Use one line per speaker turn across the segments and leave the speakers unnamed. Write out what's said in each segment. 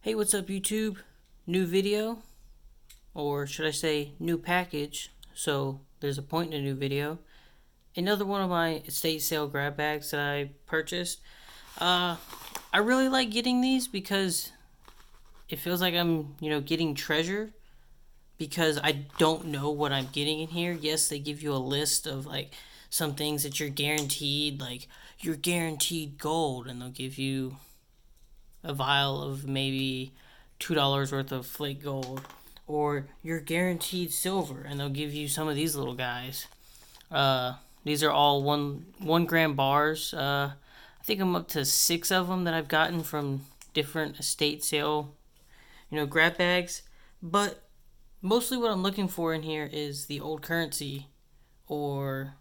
Hey, what's up YouTube? New video, or should I say new package, so there's a point in a new video. Another one of my estate sale grab bags that I purchased. I really like getting these because it feels like I'm, getting treasure because I don't know what I'm getting in here. Yes, they give you a list of like some things that you're guaranteed, like you're guaranteed gold, and they'll give you a vial of maybe $2 worth of flake gold, or you're guaranteed silver, and they'll give you some of these little guys. These are all 1 gram bars. I think I'm up to 6 of them that I've gotten from different estate sale, grab bags. But mostly what I'm looking for in here is the old currency or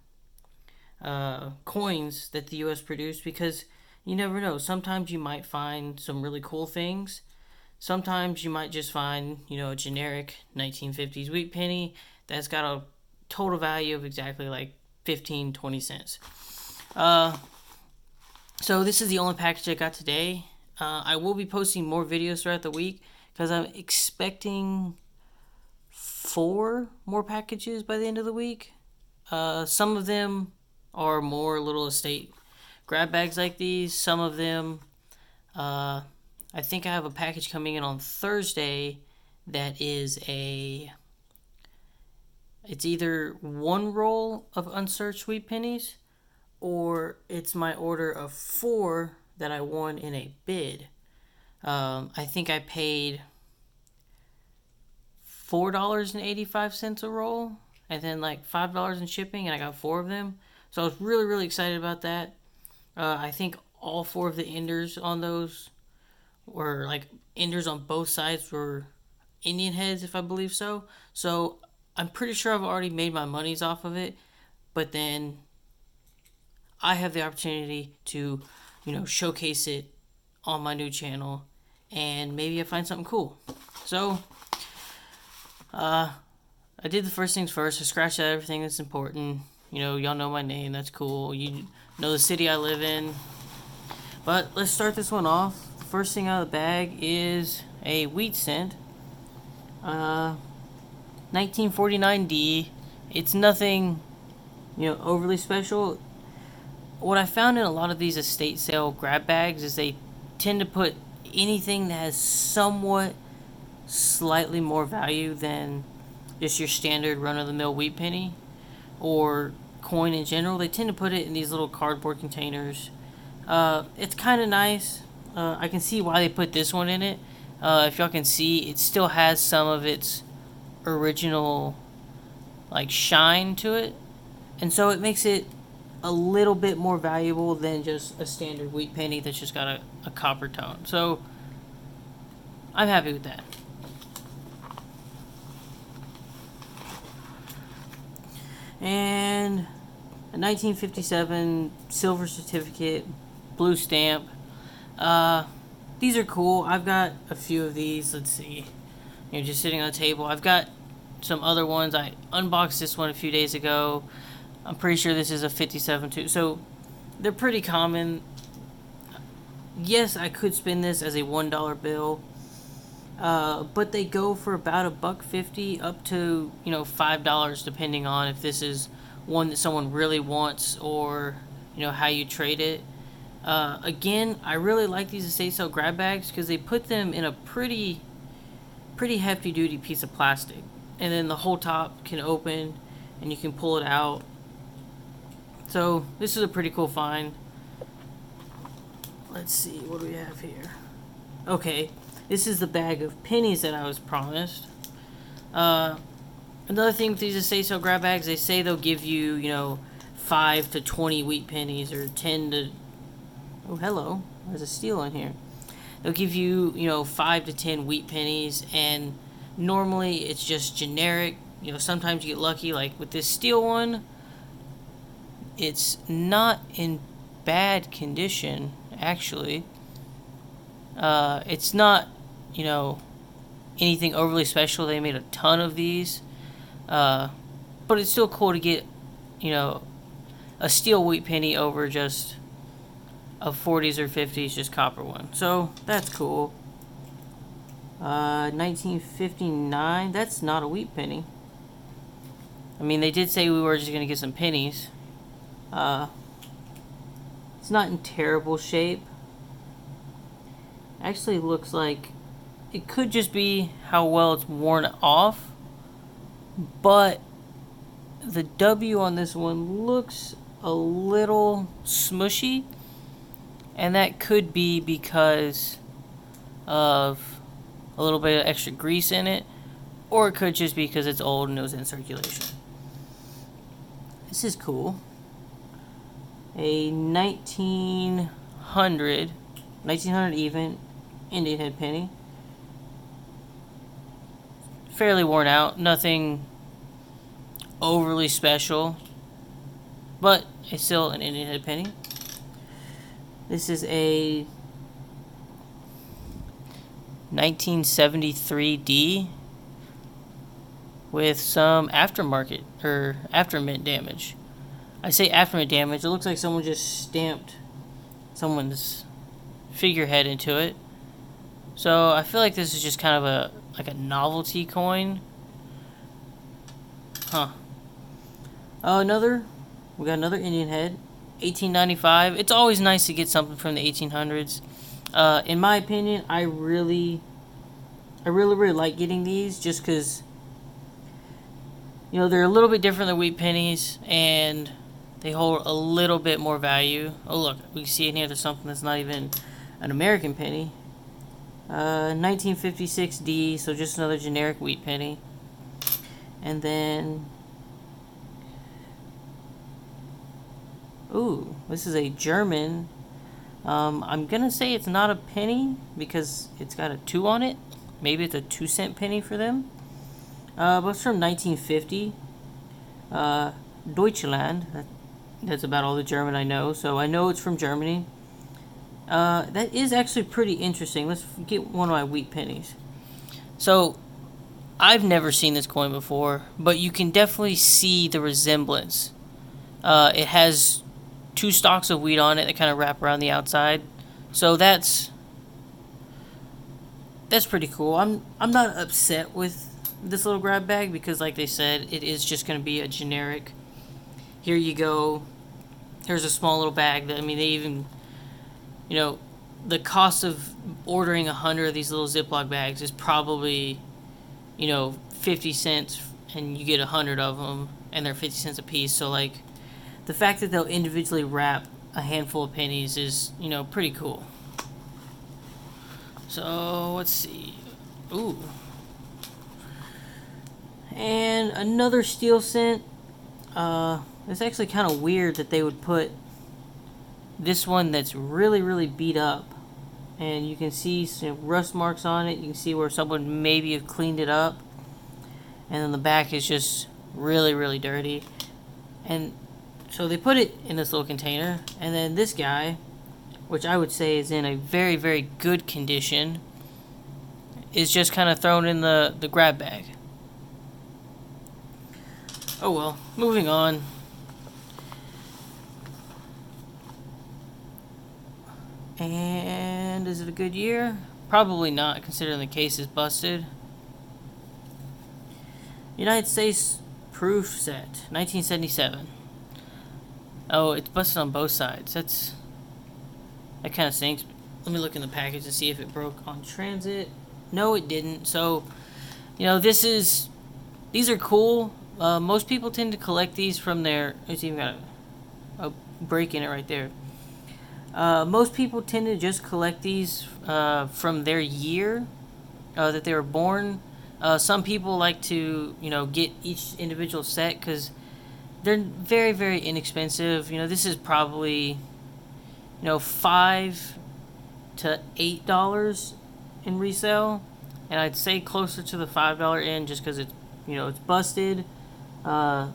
coins that the U.S. produced, because you never know. Sometimes you might find some really cool things. Sometimes you might just find, a generic 1950s wheat penny that's got a total value of exactly like 15, 20 cents. So this is the only package I got today. I will be posting more videos throughout the week because I'm expecting 4 more packages by the end of the week. Some of them are more little estate grab bags like these. Some of them, I think I have a package coming in on Thursday that is it's either 1 roll of unsearched wheat pennies, or it's my order of 4 that I won in a bid. I think I paid $4.85 a roll, and then like $5 in shipping, and I got 4 of them. So I was really, really excited about that. I think all 4 of the enders on those were like enders on both sides were Indian heads, if I believe so. So I'm pretty sure I've already made my monies off of it, but then I have the opportunity to, showcase it on my new channel, and maybe I find something cool. So, I did the first things first. I scratched out everything that's important. Y'all know my name. That's cool. You know the city I live in. But let's start this one off. The first thing out of the bag is a wheat cent. 1949D. It's nothing, overly special. What I found in a lot of these estate sale grab bags is they tend to put anything that has somewhat slightly more value than just your standard run-of-the-mill wheat penny or coin in general. They tend to put it in these little cardboard containers. It's kind of nice. I can see why they put this one in it. If y'all can see, it still has some of its original like shine to it, and so it makes it a little bit more valuable than just a standard wheat penny that's just got a copper tone. So I'm happy with that. And a 1957 silver certificate, blue stamp. These are cool. I've got a few of these. Let's see. Just sitting on the table. I've got some other ones. I unboxed this one a few days ago. I'm pretty sure this is a 57 too. So they're pretty common. Yes, I could spin this as a $1 bill. But they go for about $1.50 up to, $5, depending on if this is one that someone really wants or, how you trade it. Again, I really like these estate sale grab bags because they put them in a pretty hefty duty piece of plastic, and then the whole top can open and you can pull it out. So this is a pretty cool find. Let's see, what do we have here? Okay, this is the bag of pennies that I was promised. Another thing with these estate sale grab bags, they say they'll give you, 5 to 20 wheat pennies, or 10 to... Oh, hello. There's a steal in here. They'll give you, 5 to 10 wheat pennies, and normally it's just generic. Sometimes you get lucky, like with this steel one. It's not in bad condition, actually. It's not, anything overly special. They made a ton of these. But it's still cool to get, a steel wheat penny over just a 40s or 50s, just copper one. So, that's cool. 1959. That's not a wheat penny. I mean, they did say we were just gonna get some pennies. It's not in terrible shape. Actually, looks like it could just be how well it's worn off, but the W on this one looks a little smushy, and that could be because of a little bit of extra grease in it, or it could just be because it's old and it was in circulation. This is cool. A 1900 even Indian head penny. Fairly worn out, nothing overly special, but it's still an Indian head penny. This is a 1973D with some aftermarket or aftermint damage. I say aftermint damage, it looks like someone just stamped someone's figurehead into it. So I feel like this is just kind of a novelty coin. Huh. Oh, we got another Indian head, 1895. It's always nice to get something from the 1800s. In my opinion, I really like getting these just because, you know, they're a little bit different than wheat pennies and they hold a little bit more value. Oh, look, we can see in here there's something that's not even an American penny. 1956D, so just another generic wheat penny. And then, ooh, this is a German. I'm gonna say it's not a penny because it's got a 2 on it. Maybe it's a 2-cent penny for them. But it's from 1950. Deutschland. That's about all the German I know, so I know it's from Germany. That is actually pretty interesting. Let's get one of my wheat pennies. So, I've never seen this coin before, but you can definitely see the resemblance. It has 2 stalks of wheat on it that kind of wrap around the outside. So that's pretty cool. I'm not upset with this little grab bag because, like they said, it is just going to be a generic. Here you go. Here's a small little bag. That, I mean, they even, you know, the cost of ordering 100 of these little Ziploc bags is probably, you know, 50 cents, and you get 100 of them, and they're 50 cents a piece. So, like, the fact that they'll individually wrap a handful of pennies is, you know, pretty cool. So, let's see. Ooh. And another steel cent. It's actually kind of weird that they would put this one that's really beat up. And you can see some rust marks on it. You can see where someone maybe have cleaned it up. And then the back is just really dirty. And so they put it in this little container. And then this guy, which I would say is in a very good condition, is just kind of thrown in the grab bag. Oh well, moving on. And is it a good year? Probably not, considering the case is busted. United States proof set, 1977. Oh, it's busted on both sides. That kind of stinks. Let me look in the package and see if it broke on transit. No, it didn't. So, you know, these are cool. Most people tend to collect these from their. It's even got a break in it right there. Most people tend to just collect these from their year that they were born. Some people like to, you know, get each individual set because they're very inexpensive. You know, this is probably, you know, $5 to $8 in resale, and I'd say closer to the $5 end just because it's, you know, it's busted. The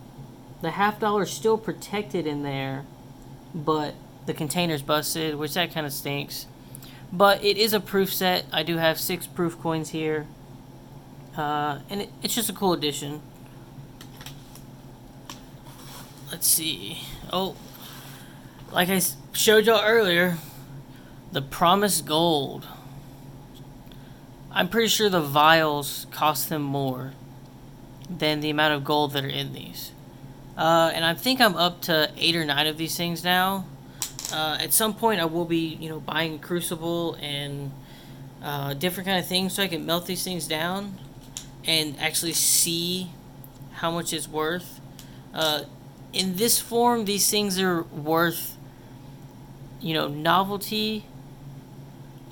$half is still protected in there, but the container's busted, which that kind of stinks. But it is a proof set. I do have 6 proof coins here. And it's just a cool addition. Let's see. Oh, like I showed y'all earlier, the Promised Gold. I'm pretty sure the vials cost them more than the amount of gold that are in these. And I think I'm up to 8 or 9 of these things now. At some point I will be, buying a crucible and different kind of things so I can melt these things down and actually see how much it's worth. In this form, these things are worth, novelty,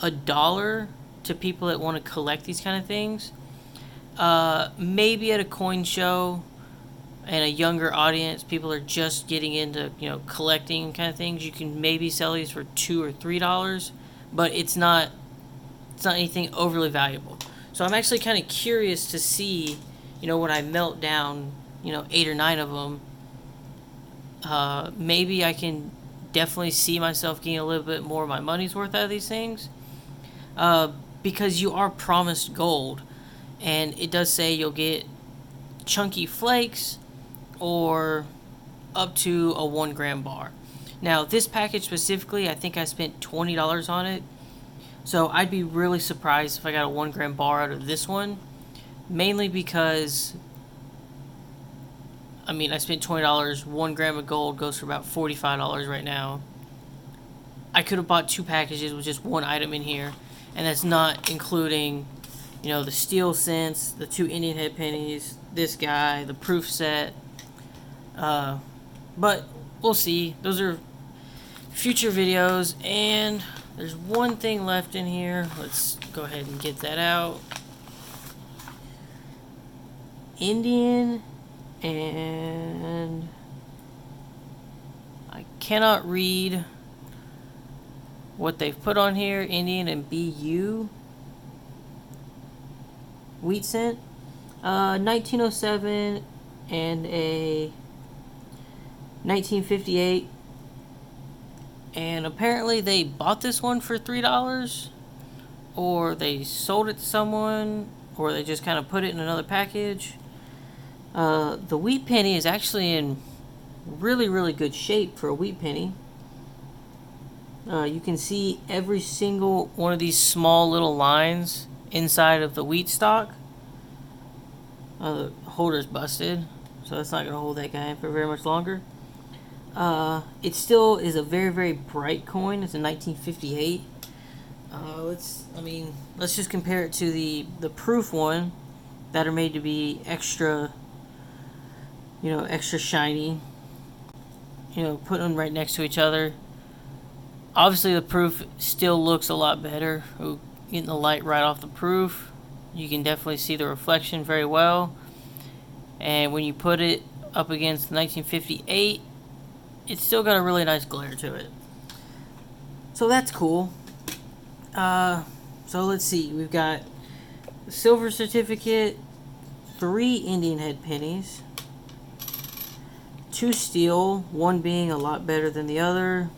$1 to people that want to collect these kind of things. Maybe at a coin show and a younger audience, people are just getting into, collecting kind of things. You can maybe sell these for $2 or $3, but it's not anything overly valuable. So I'm actually kind of curious to see, when I melt down, 8 or 9 of them, maybe I can definitely see myself getting a little bit more of my money's worth out of these things. Because you are promised gold, and it does say you'll get chunky flakes or up to a 1 gram bar. Now, this package specifically, I think I spent $20 on it. So I'd be really surprised if I got a 1 gram bar out of this one. Mainly because, I spent $20. 1 gram of gold goes for about $45 right now. I could have bought 2 packages with just 1 item in here. And that's not including, the steel cents, the 2 Indian head pennies, this guy, the proof set. But we'll see. Those are future videos. And there's one thing left in here. Let's go ahead and get that out. Indian, and I cannot read what they've put on here. Indian and BU wheat cent, 1907 and a 1958, and apparently they bought this one for $3, or they sold it to someone, or they just kind of put it in another package. The wheat penny is actually in really, really good shape for a wheat penny. You can see every single one of these small little lines inside of the wheat stock. The holder's busted, so that's not going to hold that guy in for very much longer. It still is a very, very bright coin. It's a 1958. Let's just compare it to the proof one that are made to be extra, extra shiny. Put them right next to each other. Obviously, the proof still looks a lot better. Ooh, getting the light right off the proof, you can definitely see the reflection very well. And when you put it up against 1958, it's still got a really nice glare to it. So that's cool. So let's see. We've got the silver certificate, 3 Indian head pennies, 2 steel, one being a lot better than the other.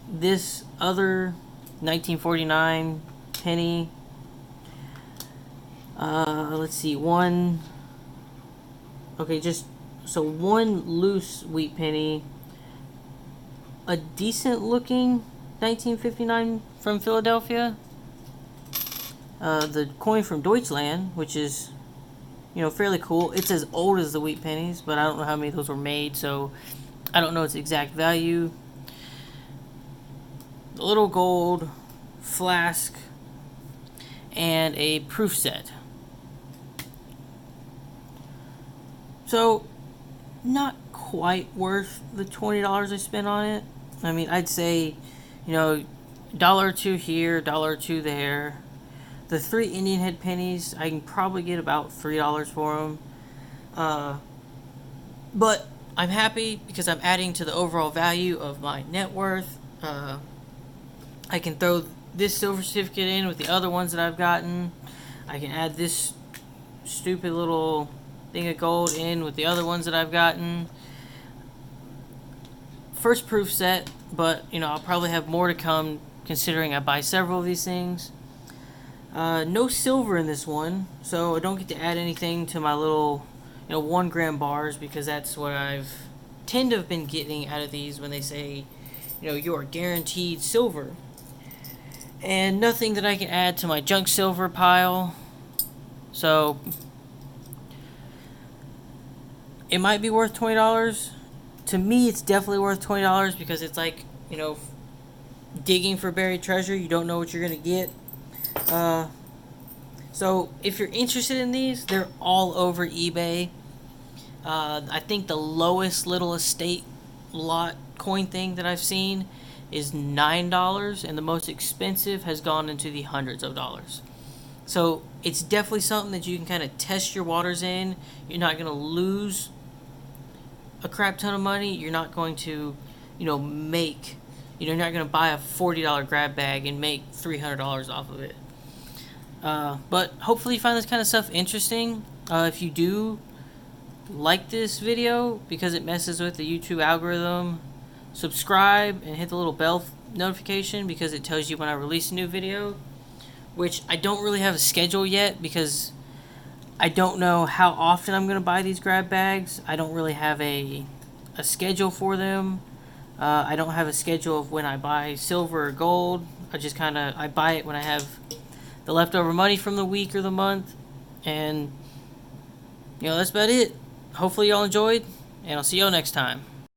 This other 1949 penny, let's see, one loose wheat penny, a decent looking 1959 from Philadelphia, the coin from Deutschland, which is, fairly cool. It's as old as the wheat pennies, but I don't know how many of those were made, so I don't know its exact value. The little gold flask and a proof set. So, not quite worth the $20 I spent on it. I'd say, $1 or $2 here, $1 or $2 there. The 3 Indian head pennies, I can probably get about $3 for them. But I'm happy because I'm adding to the overall value of my net worth. I can throw this silver certificate in with the other ones that I've gotten. I can add this stupid little thing of gold in with the other ones that I've gotten. First proof set, but I'll probably have more to come considering I buy several of these things. No silver in this one, so I don't get to add anything to my little 1 gram bars, because that's what I've tend to have been getting out of these when they say you are guaranteed silver. and nothing that I can add to my junk silver pile. So it might be worth $20. To me, it's definitely worth $20 because it's like, you know, digging for buried treasure. You don't know what you're gonna get. So if you're interested in these, they're all over eBay. I think the lowest little estate lot coin thing that I've seen is $9, and the most expensive has gone into the hundreds of dollars. So it's definitely something that you can kind of test your waters in. You're not going to lose a crap ton of money. You're not going to, make, you're not going to buy a $40 grab bag and make $300 off of it. But hopefully you find this kind of stuff interesting. If you do like this video because it messes with the YouTube algorithm, subscribe and hit the little bell notification because it tells you when I release a new video, which I don't really have a schedule yet because I don't know how often I'm going to buy these grab bags. I don't really have a schedule for them. I don't have a schedule of when I buy silver or gold. I buy it when I have the leftover money from the week or the month. And, that's about it. Hopefully y'all enjoyed, and I'll see y'all next time.